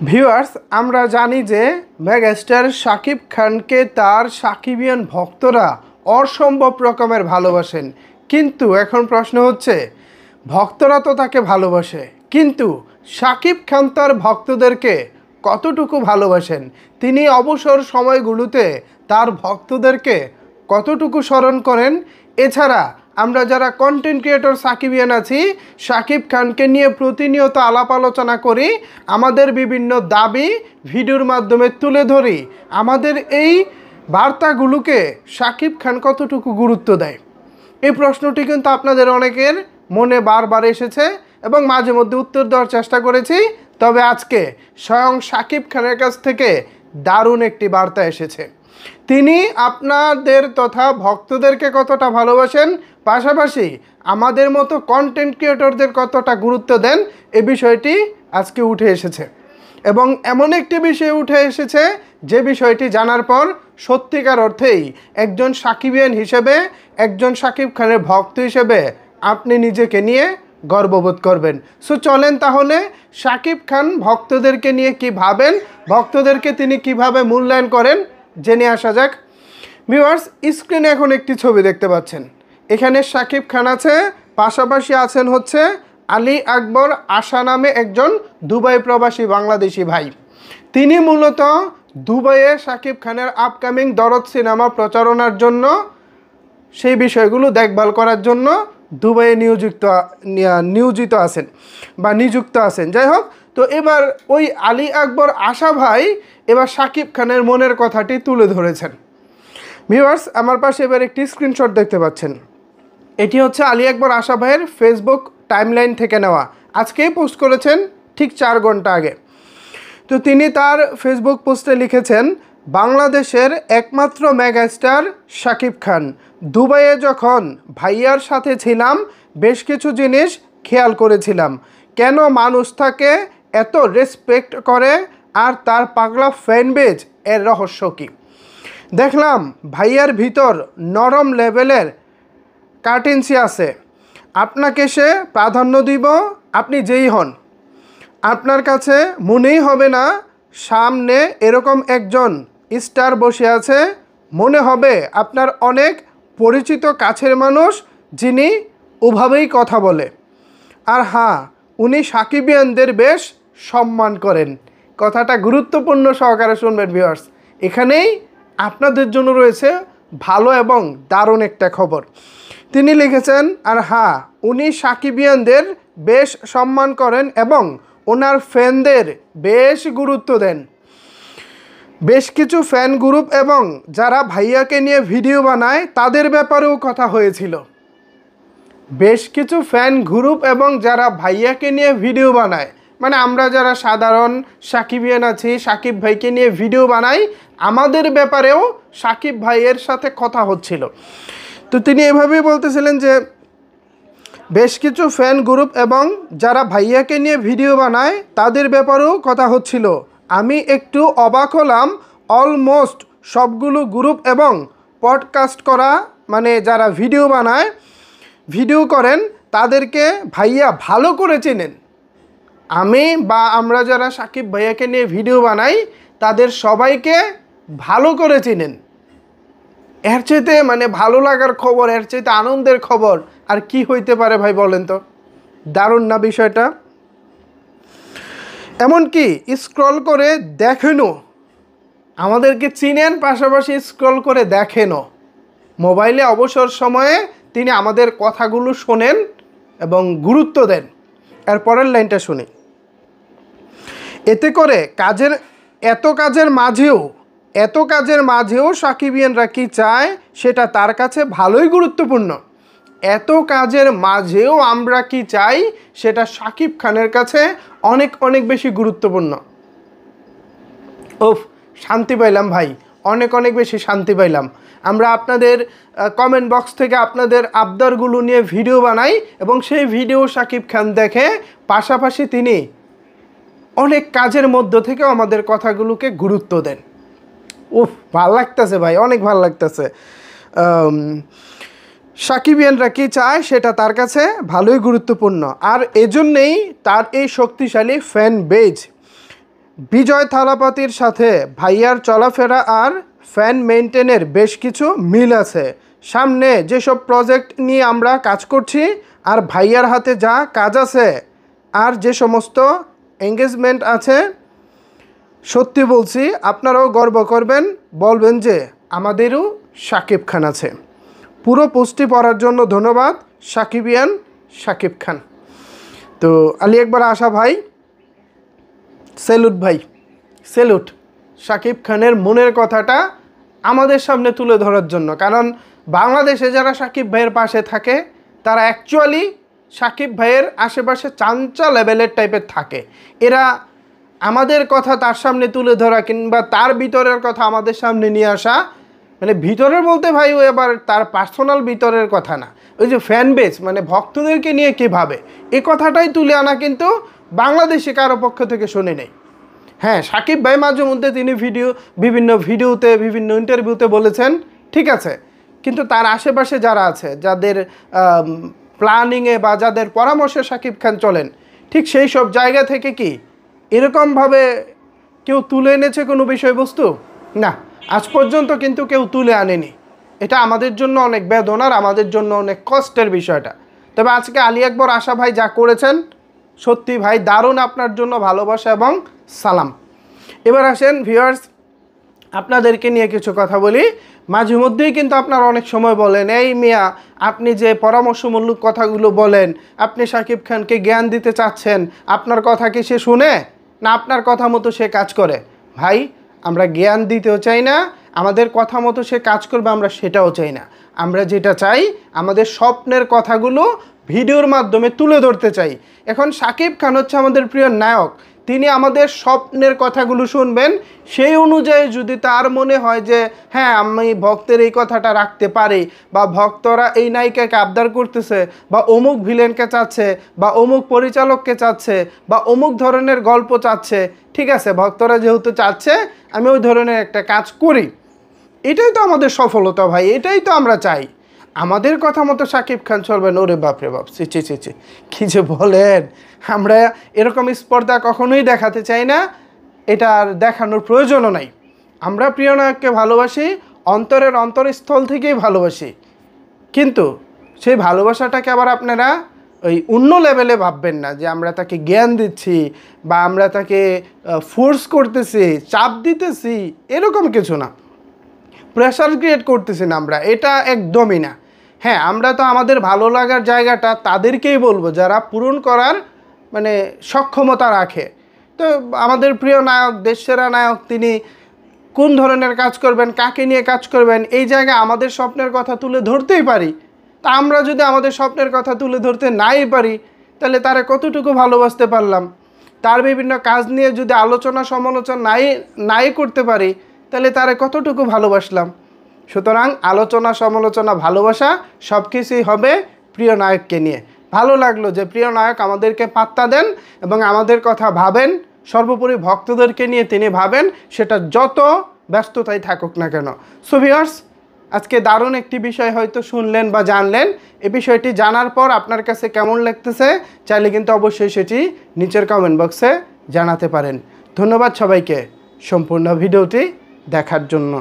Viewers, আমরা জানি যে মেগাস্টার শাকিব খানকে তার সাকিবিয়ান ভক্তরা অসম্ভব রকমের ভালোবাসেন। কিন্তু এখন প্রশ্ন হচ্ছে, ভক্তরা তো তাকে ভালোবাসে, কিন্তু শাকিব খান তার ভক্তদেরকে কতটুকু ভালোবাসেন? তিনি অবসর সময়গুলোতে তার ভক্তদেরকে কতটুকু স্মরণ করেন? এছাড়া আমরা যারা কন্টেন্ট ক্রিয়েটর সাকিবিয়ান আছি, শাকিব খানকে নিয়ে প্রতিনিয়ত আলাপ আলোচনা করি, আমাদের বিভিন্ন দাবি ভিডিওর মাধ্যমে তুলে ধরি, আমাদের এই বার্তাগুলোকে শাকিব খান কতটুকু গুরুত্ব দেয়? এই প্রশ্নটি কিন্তু আপনাদের অনেকের মনে বারবার এসেছে এবং মাঝে মধ্যে উত্তর দেওয়ার চেষ্টা করেছি। তবে আজকে স্বয়ং শাকিব খানের কাছ থেকে দারুণ একটি বার্তা এসেছে। তিনি আপনাদের তথা ভক্তদেরকে কতটা ভালোবাসেন, পাশাপাশি আমাদের মতো কন্টেন্ট ক্রিয়েটরদের কতটা গুরুত্ব দেন, এ বিষয়টি আজকে উঠে এসেছে। এবং এমন একটি বিষয় উঠে এসেছে যে বিষয়টি জানার পর সত্যিকার অর্থেই একজন সাকিবিয়ান হিসেবে, একজন শাকিব খানের ভক্ত হিসেবে আপনি নিজেকে নিয়ে গর্ববোধ করবেন। সো চলেন তাহলে শাকিব খান ভক্তদেরকে নিয়ে কি ভাবেন, ভক্তদেরকে তিনি কিভাবে মূল্যায়ন করেন জেনে আসা যাক। ভিউয়ার্স, স্ক্রিনে এখন একটি ছবি দেখতে পাচ্ছেন। এখানে শাকিব খান আছে, পাশাপাশি আছেন হচ্ছে আলী আকবর আশা নামে একজন দুবাই প্রবাসী বাংলাদেশি ভাই। তিনি মূলত দুবাইয়ে শাকিব খানের আপকামিং দরদ সিনেমা প্রচারণার জন্য, সেই বিষয়গুলো দেখভাল করার জন্য দুবাইয়ে নিয়োজিত আছেন বা নিযুক্ত আছেন। যাই হোক, তো এবার ওই আলী আকবর আশা ভাই এবার শাকিব খানের মনের কথাটি তুলে ধরেছেন। ভিউয়ার্স, আমার পাশে এবার একটি স্ক্রিনশট দেখতে পাচ্ছেন। এটি হচ্ছে আলী আকবর আশা ভাইয়ের ফেসবুক টাইমলাইন থেকে নেওয়া। আজকেই পোস্ট করেছেন ঠিক 4 ঘন্টা আগে। তো তিনি তার ফেসবুক পোস্টে লিখেছেন, বাংলাদেশের একমাত্র মেগাস্টার শাকিব খান। দুবাইয়ে যখন ভাইয়ার সাথে ছিলাম বেশ কিছু জিনিস খেয়াল করেছিলাম। কেন মানুষ তাকে এত রেসপেক্ট করে আর তার পাগলা ফ্যানবেজ, এর রহস্য কী? দেখলাম ভাইয়ার ভিতর নরম লেভেলের কার্টেন্সি আছে। আপনাকে সে প্রাধান্য দিব, আপনি যেই হন। আপনার কাছে মনেই হবে না সামনে এরকম একজন স্টার বসে আছে, মনে হবে আপনার অনেক পরিচিত কাছের মানুষ যিনি ওভাবেই কথা বলে। আর হ্যাঁ, উনি সাকিবিয়ানদের বেশ সম্মান করেন। কথাটা গুরুত্বপূর্ণ সহকারে শুনবেন ভিউয়ার্স। এখানেই আপনাদের জন্য রয়েছে ভালো এবং দারুণ একটা খবর। তিনি লিখেছেন, আর হ্যাঁ, উনি সাকিবিয়ানদের বেশ সম্মান করেন এবং ওনার ফ্যানদের বেশ গুরুত্ব দেন। বেশ কিছু ফ্যান গ্রুপ এবং যারা ভাইয়াকে নিয়ে ভিডিও বানায় তাদের ব্যাপারেও কথা হয়েছিল। বেশ কিছু ফ্যান গ্রুপ এবং যারা ভাইয়াকে নিয়ে ভিডিও বানায়, মানে আমরা যারা সাধারণ সাকিবিয়ান আছি, সাকিব ভাইকে নিয়ে ভিডিও বানাই, আমাদের ব্যাপারেও সাকিব ভাইয়ের সাথে কথা হচ্ছিল। তো তিনি এভাবেই বলতেছিলেন যে বেশ কিছু ফ্যান গ্রুপ এবং যারা ভাইয়াকে নিয়ে ভিডিও বানায় তাদের ব্যাপারেও কথা হচ্ছিল। আমি একটু অবাক হলাম, অলমোস্ট সবগুলো গ্রুপ এবং পডকাস্ট করা, মানে যারা ভিডিও বানায়, ভিডিও করেন, তাদেরকে ভাইয়া ভালো করে চেনেন। আমি বা আমরা যারা সাকিব ভাইয়াকে নিয়ে ভিডিও বানাই তাদের সবাইকে ভালো করে চেনেন। এর চাইতে মানে ভালো লাগার খবর, এর চাইতে আনন্দের খবর আর কি হইতে পারে ভাই, বলেন তো? দারুণ না বিষয়টা? এমনকি স্ক্রল করে দেখেনও, আমাদেরকে চিনেন, পাশাপাশি স্ক্রল করে দেখেনও। মোবাইলে অবসর সময়ে তিনি আমাদের কথাগুলো শোনেন এবং গুরুত্ব দেন। এর পরের লাইনটা শুনি। এতে করে এত কাজের মাঝেও সাকিবিয়ানরা কি চায় সেটা তার কাছে ভালোই গুরুত্বপূর্ণ। এত কাজের মাঝেও আমরা কি চাই সেটা শাকিব খানের কাছে অনেক অনেক বেশি গুরুত্বপূর্ণ। ওফ, শান্তি পাইলাম ভাই, অনেক অনেক বেশি শান্তি পাইলাম। আমরা আপনাদের কমেন্ট বক্স থেকে আপনাদের আবদারগুলো নিয়ে ভিডিও বানাই এবং সেই ভিডিও শাকিব খান দেখে, পাশাপাশি তিনি অনেক কাজের মধ্য থেকেও আমাদের কথাগুলোকে গুরুত্ব দেন। উফ, ভাল লাগতেছে ভাই, অনেক ভাল লাগতেছে। সাকিবিয়ানরা কি চায় সেটা তার কাছে ভালোই গুরুত্বপূর্ণ, আর এজন্যেই তার এই শক্তিশালী ফ্যান বেজ। বিজয় থালাপতির সাথে ভাইয়ার চলাফেরা আর ফ্যান মেনটেনের বেশ কিছু মিল আছে। সামনে যেসব প্রজেক্ট নিয়ে আমরা কাজ করছি আর ভাইয়ার হাতে যা কাজ আছে আর যে সমস্ত এঙ্গেজমেন্ট আছে, সত্যি বলছি আপনারাও গর্ব করবেন, বলবেন যে আমাদেরও শাকিব খান আছে। পুরো পোস্টটি পড়ার জন্য ধন্যবাদ সাকিবিয়ান শাকিব খান। তো আলী আকবর আশা ভাই, স্যালুট ভাই, স্যালুট শাকিব খানের মনের কথাটা আমাদের সামনে তুলে ধরার জন্য। কারণ বাংলাদেশে যারা শাকিব ভাইয়ের পাশে থাকে তারা অ্যাকচুয়ালি শাকিব ভাইয়ের আশেপাশে চাঞ্চা লেভেলের টাইপের থাকে। এরা আমাদের কথা তার সামনে তুলে ধরা কিংবা তার ভিতরের কথা আমাদের সামনে নিয়ে আসা, মানে ভিতরের বলতে ভাই ও এবার তার পার্সোনাল ভিতরের কথা না, ওই যে ফ্যান বেস মানে ভক্তদেরকে নিয়ে কীভাবে এই কথাটাই তুলে আনা কিন্তু বাংলাদেশে কারো পক্ষ থেকে শুনে নেই। হ্যাঁ, শাকিব ভাই মাঝে মধ্যে তিনি বিভিন্ন ভিডিওতে বিভিন্ন ইন্টারভিউতে বলেছেন, ঠিক আছে, কিন্তু তার আশেপাশে যারা আছে, যাদের প্ল্যানিংয়ে বা যাদের পরামর্শে শাকিব খান চলেন, ঠিক সেই সব জায়গা থেকে কি এরকমভাবে কেউ তুলে এনেছে কোনো বিষয়বস্তু? না, আজ পর্যন্ত কিন্তু কেউ তুলে আনেনি। এটা আমাদের জন্য অনেক বেদনার, আমাদের জন্য অনেক কষ্টের বিষয়টা। তবে আজকে আলী আকবর আশা ভাই যা করেছেন সত্যি ভাই দারুণ, আপনার জন্য ভালোবাসা এবং সালাম। এবার আসেন ভিউয়ার্স, আপনাদেরকে নিয়ে কিছু কথা বলি। মাঝে মধ্যেই কিন্তু আপনারা অনেক সময় বলেন, এই মিয়া আপনি যে পরামর্শমূলক কথাগুলো বলেন, আপনি শাকিব খানকে জ্ঞান দিতে চাচ্ছেন, আপনার কথা কি সে শুনে না আপনার কথা মতো সে কাজ করে? ভাই, আমরা জ্ঞান দিতেও চাই না, আমাদের কথা মতো সে কাজ করবে আমরা সেটাও চাই না। আমরা যেটা চাই আমাদের স্বপ্নের কথাগুলো ভিডিওর মাধ্যমে তুলে ধরতে চাই। এখন শাকিব খান হচ্ছে আমাদের প্রিয় নায়ক, তিনি আমাদের স্বপ্নের কথাগুলো শুনবেন। সেই অনুযায়ী যদি তার মনে হয় যে হ্যাঁ আমি ভক্তের এই কথাটা রাখতে পারি, বা ভক্তরা এই নায়িকাকে আবদার করতেছে, বা অমুক ভিলেনকে চাচ্ছে, বা অমুক পরিচালককে চাচ্ছে, বা অমুক ধরনের গল্প চাচ্ছে, ঠিক আছে, ভক্তরা যেহেতু চাচ্ছে আমি ওই ধরনের একটা কাজ করি, এটাই তো আমাদের সফলতা ভাই, এটাই তো আমরা চাই। আমাদের কথা মতো শাকিব খান চলবেন, ওরে বাপরে বাপ, চি চি চি চি, কী যে বলেন। আমরা এরকম স্পর্ধা কখনোই দেখাতে চাই না, এটা আর দেখানোর প্রয়োজনও নাই। আমরা প্রিয় নায়ককে ভালোবাসি, অন্তরের অন্তরস্থল থেকেই ভালোবাসি, কিন্তু সেই ভালোবাসাটাকে আবার আপনারা ওই অন্য লেভেলে ভাববেন না যে আমরা তাকে জ্ঞান দিচ্ছি বা আমরা তাকে ফোর্স করতেছি, চাপ দিতেছি, এরকম কিছু না, প্রেশার ক্রিয়েট করতেছি না আমরা, এটা একদমই না। হ্যাঁ, আমরা তো আমাদের ভালো লাগার জায়গাটা তাদেরকেই বলবো যারা পূরণ করার মানে সক্ষমতা রাখে। তো আমাদের প্রিয় নায়ক, দেশসেরা নায়ক, তিনি কোন ধরনের কাজ করবেন, কাকে নিয়ে কাজ করবেন, এই জায়গায় আমাদের স্বপ্নের কথা তুলে ধরতেই পারি। তা আমরা যদি আমাদের স্বপ্নের কথা তুলে ধরতে নাই পারি, তাহলে তারা কতটুকু ভালোবাসতে পারলাম? তার বিভিন্ন কাজ নিয়ে যদি আলোচনা সমালোচনা নাই করতে পারি, তাহলে তারা কতটুকু ভালোবাসলাম? সুতরাং আলোচনা সমালোচনা ভালোবাসা সব কিছুই হবে প্রিয় নায়ককে নিয়ে। ভালো লাগলো যে প্রিয় নায়ক আমাদেরকে পাত্তা দেন এবং আমাদের কথা ভাবেন, সর্বোপরি ভক্তদেরকে নিয়ে তিনি ভাবেন, সেটা যত ব্যস্ততাই থাকুক না কেন। সো ভিউয়ার্স, আজকে দারুণ একটি বিষয় হয়তো শুনলেন বা জানলেন। এই বিষয়টি জানার পর আপনার কাছে কেমন লাগতেছে চাইলে কিন্তু অবশ্যই সেটি নিচের কমেন্ট বক্সে জানাতে পারেন। ধন্যবাদ সবাইকে সম্পূর্ণ ভিডিওটি দেখার জন্য।